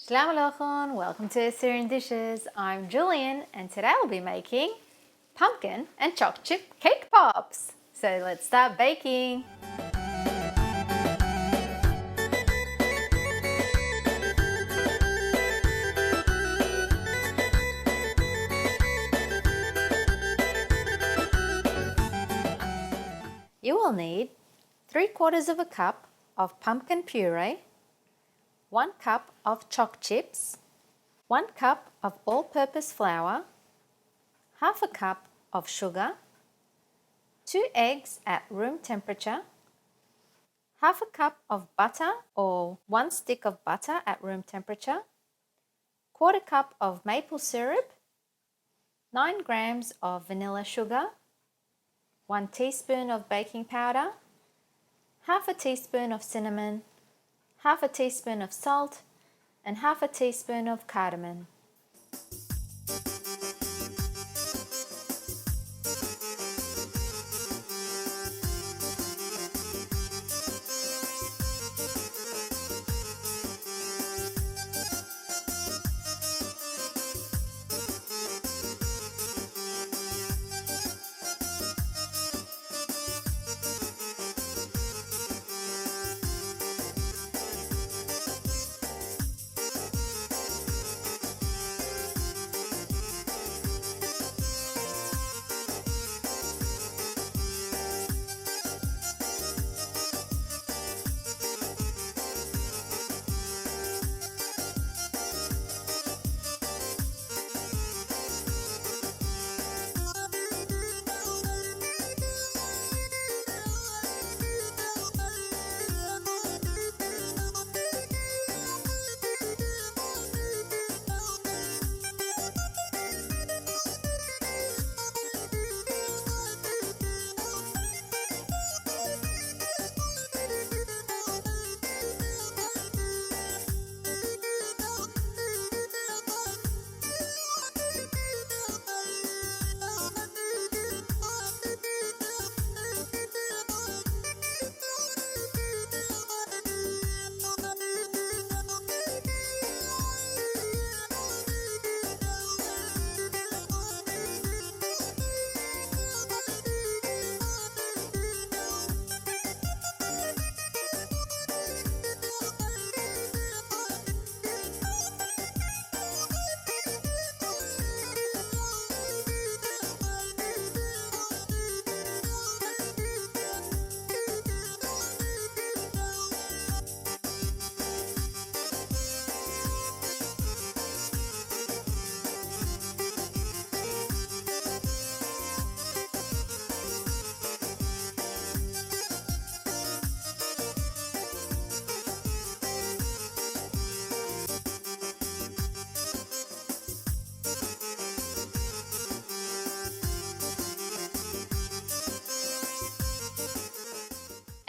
Shalom Aleichem, welcome to Assyrian Dishes. I'm Julian and today I'll be making pumpkin and chocolate chip cake pops. So let's start baking. You will need 3/4 of a cup of pumpkin puree, 1 cup of choc chips, 1 cup of all-purpose flour, half a cup of sugar, 2 eggs at room temperature, half a cup of butter or 1 stick of butter at room temperature, 1/4 cup of maple syrup, 9 grams of vanilla sugar, 1 teaspoon of baking powder, half a teaspoon of cinnamon, half a teaspoon of salt, and half a teaspoon of cardamom.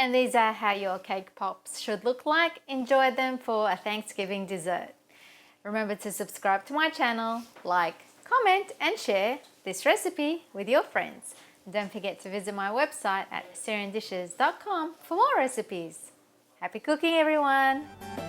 And these are how your cake pops should look like. Enjoy them for a Thanksgiving dessert. Remember to subscribe to my channel, like, comment and share this recipe with your friends. And don't forget to visit my website at AssyrianDishes.com for more recipes. Happy cooking everyone!